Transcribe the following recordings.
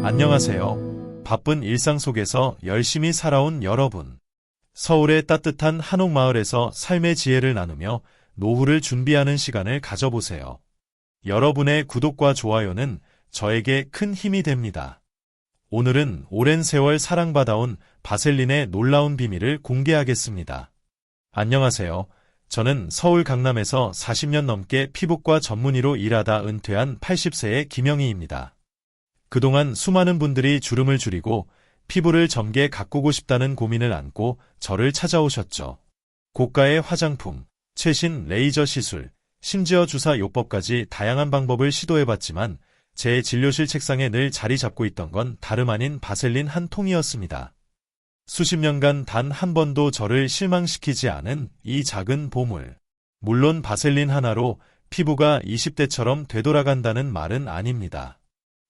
안녕하세요. 바쁜 일상 속에서 열심히 살아온 여러분. 서울의 따뜻한 한옥마을에서 삶의 지혜를 나누며 노후를 준비하는 시간을 가져보세요. 여러분의 구독과 좋아요는 저에게 큰 힘이 됩니다. 오늘은 오랜 세월 사랑받아온 바셀린의 놀라운 비밀을 공개하겠습니다. 안녕하세요. 저는 서울 강남에서 40년 넘게 피부과 전문의로 일하다 은퇴한 80세의 김영희입니다. 그동안 수많은 분들이 주름을 줄이고 피부를 젊게 가꾸고 싶다는 고민을 안고 저를 찾아오셨죠. 고가의 화장품, 최신 레이저 시술, 심지어 주사 요법까지 다양한 방법을 시도해봤지만 제 진료실 책상에 늘 자리 잡고 있던 건 다름 아닌 바셀린 한 통이었습니다. 수십 년간 단 한 번도 저를 실망시키지 않은 이 작은 보물. 물론 바셀린 하나로 피부가 20대처럼 되돌아간다는 말은 아닙니다.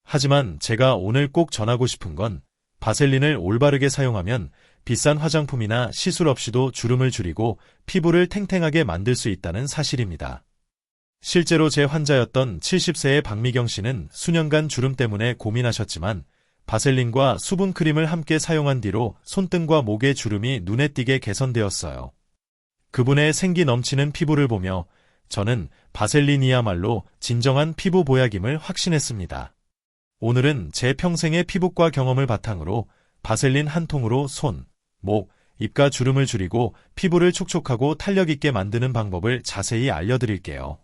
하지만 제가 오늘 꼭 전하고 싶은 건 바셀린을 올바르게 사용하면 비싼 화장품이나 시술 없이도 주름을 줄이고 피부를 탱탱하게 만들 수 있다는 사실입니다. 실제로 제 환자였던 70세의 박미경 씨는 수년간 주름 때문에 고민하셨지만 바셀린과 수분크림을 함께 사용한 뒤로 손등과 목의 주름이 눈에 띄게 개선되었어요. 그분의 생기 넘치는 피부를 보며 저는 바셀린이야말로 진정한 피부 보약임을 확신했습니다. 오늘은 제 평생의 피부과 경험을 바탕으로 바셀린 한 통으로 손, 목, 입가 주름을 줄이고 피부를 촉촉하고 탄력 있게 만드는 방법을 자세히 알려드릴게요.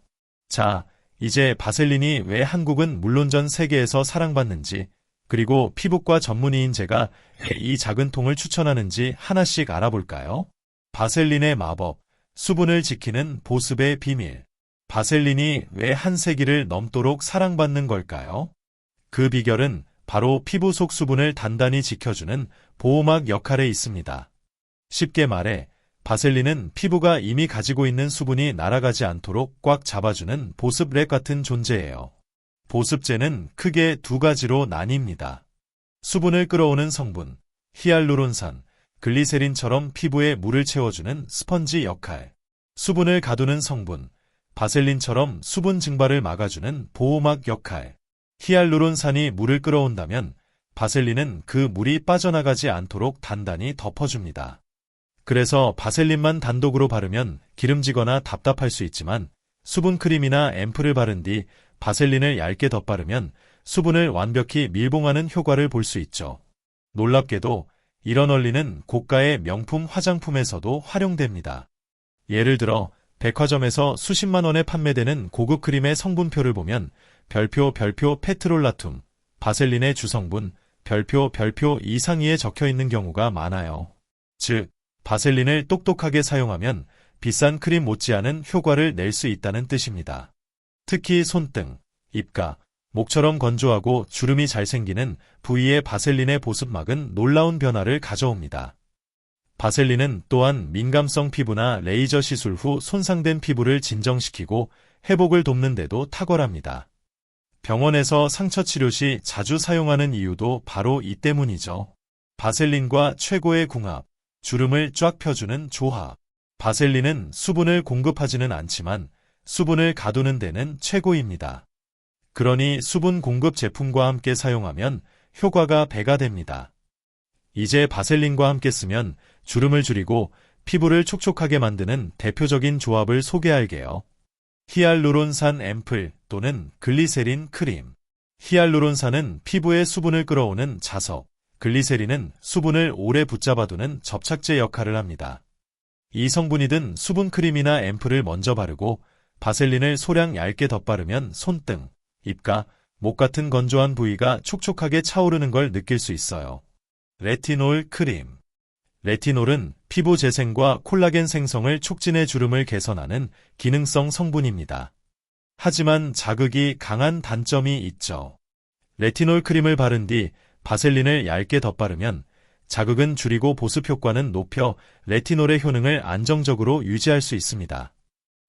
자, 이제 바셀린이 왜 한국은 물론 전 세계에서 사랑받는지, 그리고 피부과 전문의인 제가 이 작은 통을 추천하는지 하나씩 알아볼까요? 바셀린의 마법, 수분을 지키는 보습의 비밀. 바셀린이 왜 한 세기를 넘도록 사랑받는 걸까요? 그 비결은 바로 피부 속 수분을 단단히 지켜주는 보호막 역할에 있습니다. 쉽게 말해 바셀린은 피부가 이미 가지고 있는 수분이 날아가지 않도록 꽉 잡아주는 보습랩 같은 존재예요. 보습제는 크게 두 가지로 나뉩니다. 수분을 끌어오는 성분, 히알루론산, 글리세린처럼 피부에 물을 채워주는 스펀지 역할. 수분을 가두는 성분, 바셀린처럼 수분 증발을 막아주는 보호막 역할. 히알루론산이 물을 끌어온다면 바셀린은 그 물이 빠져나가지 않도록 단단히 덮어줍니다. 그래서 바셀린만 단독으로 바르면 기름지거나 답답할 수 있지만 수분크림이나 앰플을 바른 뒤 바셀린을 얇게 덧바르면 수분을 완벽히 밀봉하는 효과를 볼 수 있죠. 놀랍게도 이런 원리는 고가의 명품 화장품에서도 활용됩니다. 예를 들어 백화점에서 수십만 원에 판매되는 고급 크림의 성분표를 보면 별표 페트롤라툼, 바셀린의 주성분, 별표 이상이에 적혀있는 경우가 많아요. 즉, 바셀린을 똑똑하게 사용하면 비싼 크림 못지않은 효과를 낼 수 있다는 뜻입니다. 특히 손등, 입가, 목처럼 건조하고 주름이 잘 생기는 부위의 바셀린의 보습막은 놀라운 변화를 가져옵니다. 바셀린은 또한 민감성 피부나 레이저 시술 후 손상된 피부를 진정시키고 회복을 돕는 데도 탁월합니다. 병원에서 상처 치료 시 자주 사용하는 이유도 바로 이 때문이죠. 바셀린과 최고의 궁합, 주름을 쫙 펴주는 조합. 바셀린은 수분을 공급하지는 않지만 수분을 가두는 데는 최고입니다. 그러니 수분 공급 제품과 함께 사용하면 효과가 배가 됩니다. 이제 바셀린과 함께 쓰면 주름을 줄이고 피부를 촉촉하게 만드는 대표적인 조합을 소개할게요. 히알루론산 앰플 또는 글리세린 크림. 히알루론산은 피부에 수분을 끌어오는 자석, 글리세린은 수분을 오래 붙잡아두는 접착제 역할을 합니다. 이 성분이 든 수분크림이나 앰플을 먼저 바르고 바셀린을 소량 얇게 덧바르면 손등, 입가, 목 같은 건조한 부위가 촉촉하게 차오르는 걸 느낄 수 있어요. 레티놀 크림. 레티놀은 피부 재생과 콜라겐 생성을 촉진해 주름을 개선하는 기능성 성분입니다. 하지만 자극이 강한 단점이 있죠. 레티놀 크림을 바른 뒤 바셀린을 얇게 덧바르면 자극은 줄이고 보습 효과는 높여 레티놀의 효능을 안정적으로 유지할 수 있습니다.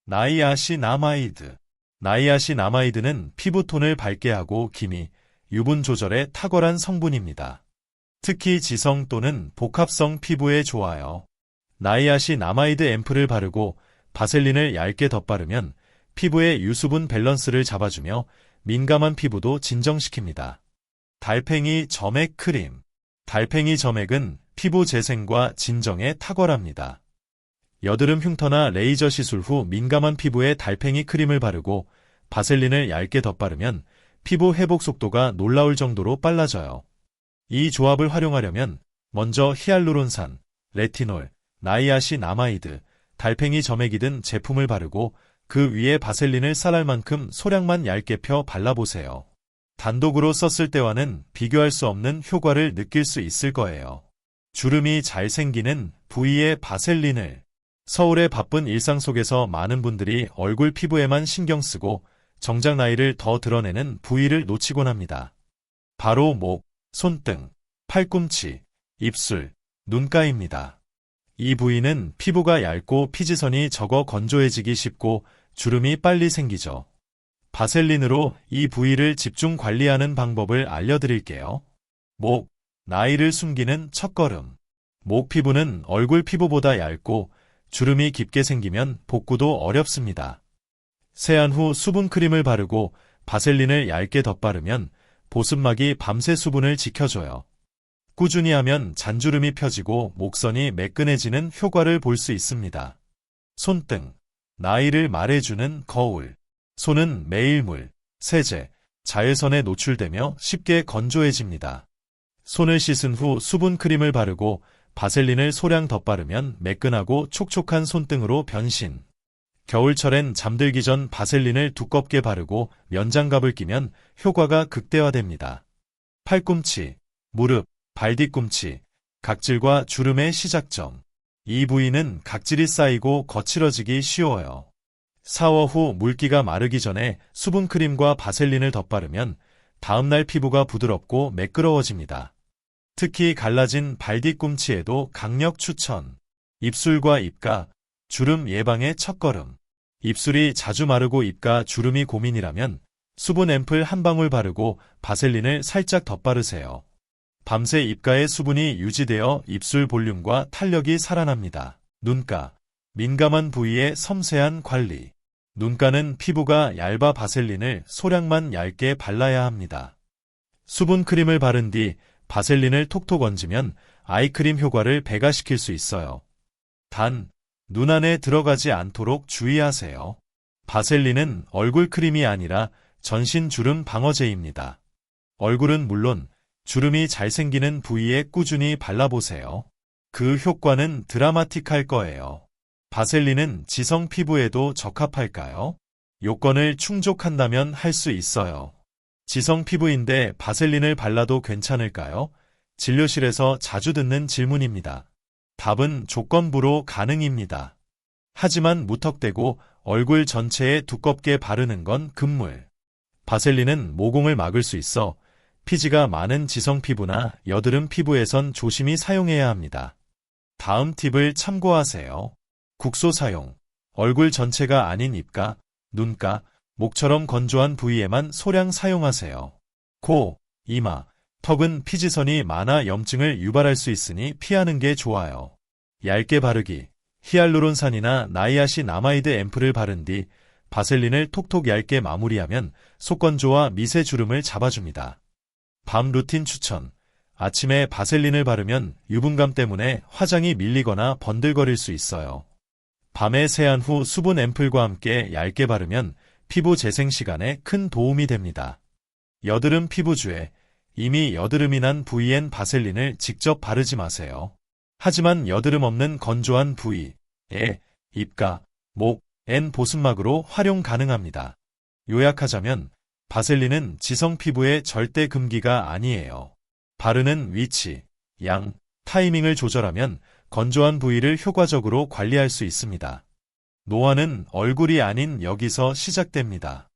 나이아신아마이드. 나이아신아마이드는 피부톤을 밝게 하고 기미, 유분 조절에 탁월한 성분입니다. 특히 지성 또는 복합성 피부에 좋아요. 나이아신아마이드 앰플을 바르고 바셀린을 얇게 덧바르면 피부의 유수분 밸런스를 잡아주며 민감한 피부도 진정시킵니다. 달팽이 점액 크림. 달팽이 점액은 피부 재생과 진정에 탁월합니다. 여드름 흉터나 레이저 시술 후 민감한 피부에 달팽이 크림을 바르고 바셀린을 얇게 덧바르면 피부 회복 속도가 놀라울 정도로 빨라져요. 이 조합을 활용하려면 먼저 히알루론산, 레티놀, 나이아신아마이드, 달팽이 점액이 든 제품을 바르고 그 위에 바셀린을 쌀알 만큼 소량만 얇게 펴 발라보세요. 단독으로 썼을 때와는 비교할 수 없는 효과를 느낄 수 있을 거예요. 주름이 잘 생기는 부위에 바셀린을. 서울의 바쁜 일상 속에서 많은 분들이 얼굴 피부에만 신경 쓰고 정작 나이를 더 드러내는 부위를 놓치곤 합니다. 바로 목, 손등, 팔꿈치, 입술, 눈가입니다. 이 부위는 피부가 얇고 피지선이 적어 건조해지기 쉽고 주름이 빨리 생기죠. 바셀린으로 이 부위를 집중 관리하는 방법을 알려드릴게요. 목, 나이를 숨기는 첫걸음. 목 피부는 얼굴 피부보다 얇고 주름이 깊게 생기면 복구도 어렵습니다. 세안 후 수분 크림을 바르고 바셀린을 얇게 덧바르면 보습막이 밤새 수분을 지켜줘요. 꾸준히 하면 잔주름이 펴지고 목선이 매끈해지는 효과를 볼 수 있습니다. 손등, 나이를 말해주는 거울. 손은 매일 물, 세제, 자외선에 노출되며 쉽게 건조해집니다. 손을 씻은 후 수분 크림을 바르고 바셀린을 소량 덧바르면 매끈하고 촉촉한 손등으로 변신. 겨울철엔 잠들기 전 바셀린을 두껍게 바르고 면장갑을 끼면 효과가 극대화됩니다. 팔꿈치, 무릎, 발 뒤꿈치, 각질과 주름의 시작점. 이 부위는 각질이 쌓이고 거칠어지기 쉬워요. 샤워 후 물기가 마르기 전에 수분크림과 바셀린을 덧바르면 다음날 피부가 부드럽고 매끄러워집니다. 특히 갈라진 발 뒤꿈치에도 강력 추천. 입술과 입가, 주름 예방의 첫걸음. 입술이 자주 마르고 입가 주름이 고민이라면 수분 앰플 한 방울 바르고 바셀린을 살짝 덧바르세요. 밤새 입가의 수분이 유지되어 입술 볼륨과 탄력이 살아납니다. 눈가, 민감한 부위의 섬세한 관리. 눈가는 피부가 얇아 바셀린을 소량만 얇게 발라야 합니다. 수분 크림을 바른 뒤 바셀린을 톡톡 얹으면 아이크림 효과를 배가시킬 수 있어요. 단, 눈 안에 들어가지 않도록 주의하세요. 바셀린은 얼굴 크림이 아니라 전신 주름 방어제입니다. 얼굴은 물론 주름이 잘 생기는 부위에 꾸준히 발라보세요. 그 효과는 드라마틱할 거예요. 바셀린은 지성 피부에도 적합할까요? 요건을 충족한다면 할 수 있어요. 지성 피부인데 바셀린을 발라도 괜찮을까요? 진료실에서 자주 듣는 질문입니다. 답은 조건부로 가능입니다. 하지만 무턱대고 얼굴 전체에 두껍게 바르는 건 금물. 바셀린은 모공을 막을 수 있어 피지가 많은 지성 피부나 여드름 피부에선 조심히 사용해야 합니다. 다음 팁을 참고하세요. 국소 사용. 얼굴 전체가 아닌 입가, 눈가, 목처럼 건조한 부위에만 소량 사용하세요. 코, 이마, 턱은 피지선이 많아 염증을 유발할 수 있으니 피하는 게 좋아요. 얇게 바르기. 히알루론산이나 나이아신아마이드 앰플을 바른 뒤 바셀린을 톡톡 얇게 마무리하면 속건조와 미세주름을 잡아줍니다. 밤 루틴 추천. 아침에 바셀린을 바르면 유분감 때문에 화장이 밀리거나 번들거릴 수 있어요. 밤에 세안 후 수분 앰플과 함께 얇게 바르면 피부 재생 시간에 큰 도움이 됩니다. 여드름 피부주에 이미 여드름이 난 부위엔 바셀린을 직접 바르지 마세요. 하지만 여드름 없는 건조한 부위에 입가, 목엔 보습막으로 활용 가능합니다. 요약하자면 바셀린은 지성 피부의 절대 금기가 아니에요. 바르는 위치, 양, 타이밍을 조절하면 건조한 부위를 효과적으로 관리할 수 있습니다. 노화는 얼굴이 아닌 여기서 시작됩니다.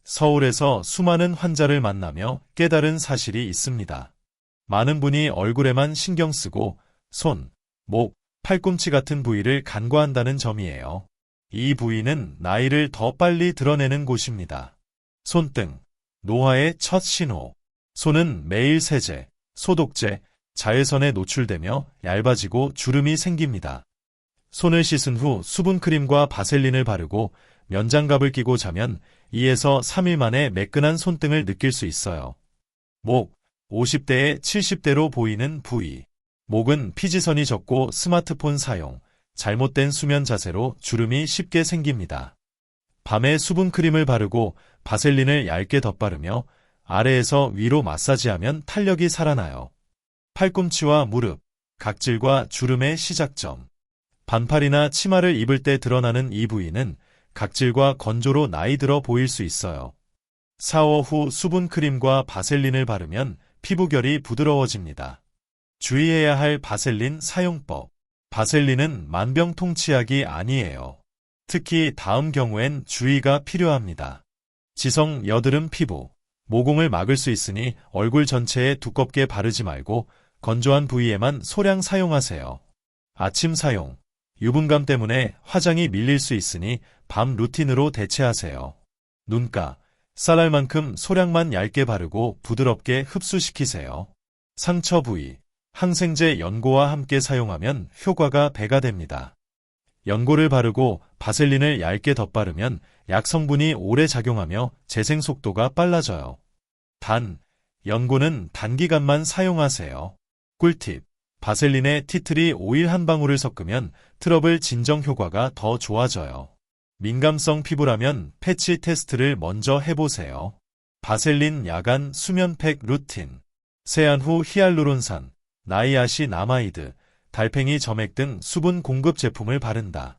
서울에서 수많은 환자를 만나며 깨달은 사실이 있습니다. 많은 분이 얼굴에만 신경 쓰고 손, 목, 팔꿈치 같은 부위를 간과한다는 점이에요. 이 부위는 나이를 더 빨리 드러내는 곳입니다. 손등, 노화의 첫 신호. 손은 매일 세제, 소독제, 자외선에 노출되며 얇아지고 주름이 생깁니다. 손을 씻은 후 수분크림과 바셀린을 바르고 면장갑을 끼고 자면 2에서 3일 만에 매끈한 손등을 느낄 수 있어요. 목, 50대에 70대로 보이는 부위. 목은 피지선이 적고 스마트폰 사용, 잘못된 수면 자세로 주름이 쉽게 생깁니다. 밤에 수분크림을 바르고 바셀린을 얇게 덧바르며 아래에서 위로 마사지하면 탄력이 살아나요. 팔꿈치와 무릎, 각질과 주름의 시작점. 반팔이나 치마를 입을 때 드러나는 이 부위는 각질과 건조로 나이 들어 보일 수 있어요. 샤워 후 수분크림과 바셀린을 바르면 피부결이 부드러워집니다. 주의해야 할 바셀린 사용법. 바셀린은 만병통치약이 아니에요. 특히 다음 경우엔 주의가 필요합니다. 지성 여드름 피부. 모공을 막을 수 있으니 얼굴 전체에 두껍게 바르지 말고 건조한 부위에만 소량 사용하세요. 아침 사용. 유분감 때문에 화장이 밀릴 수 있으니 밤 루틴으로 대체하세요. 눈가. 쌀알만큼 소량만 얇게 바르고 부드럽게 흡수시키세요. 상처 부위. 항생제 연고와 함께 사용하면 효과가 배가 됩니다. 연고를 바르고 바셀린을 얇게 덧바르면 약 성분이 오래 작용하며 재생 속도가 빨라져요. 단, 연고는 단기간만 사용하세요. 꿀팁. 바셀린에 티트리 오일 한 방울을 섞으면 트러블 진정 효과가 더 좋아져요. 민감성 피부라면 패치 테스트를 먼저 해보세요. 바셀린 야간 수면팩 루틴. 세안 후 히알루론산, 나이아신아마이드, 달팽이 점액 등 수분 공급 제품을 바른다.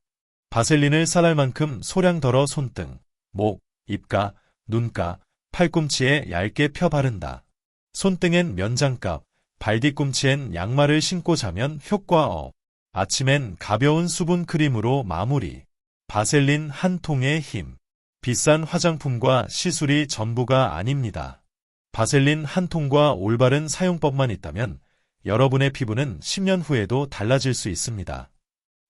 바셀린을 쌀알만큼 소량 덜어 손등, 목, 입가, 눈가, 팔꿈치에 얇게 펴 바른다. 손등엔 면장갑, 발뒤꿈치엔 양말을 신고 자면 효과 업. 아침엔 가벼운 수분 크림으로 마무리. 바셀린 한 통의 힘. 비싼 화장품과 시술이 전부가 아닙니다. 바셀린 한 통과 올바른 사용법만 있다면 여러분의 피부는 10년 후에도 달라질 수 있습니다.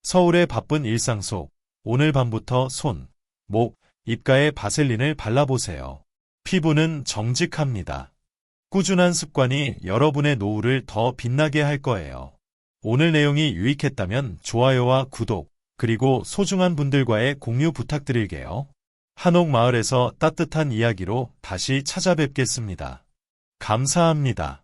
서울의 바쁜 일상 속 오늘 밤부터 손, 목, 입가에 바셀린을 발라보세요. 피부는 정직합니다. 꾸준한 습관이 여러분의 노후를 더 빛나게 할 거예요. 오늘 내용이 유익했다면 좋아요와 구독, 그리고 소중한 분들과의 공유 부탁드릴게요. 한옥마을에서 따뜻한 이야기로 다시 찾아뵙겠습니다. 감사합니다.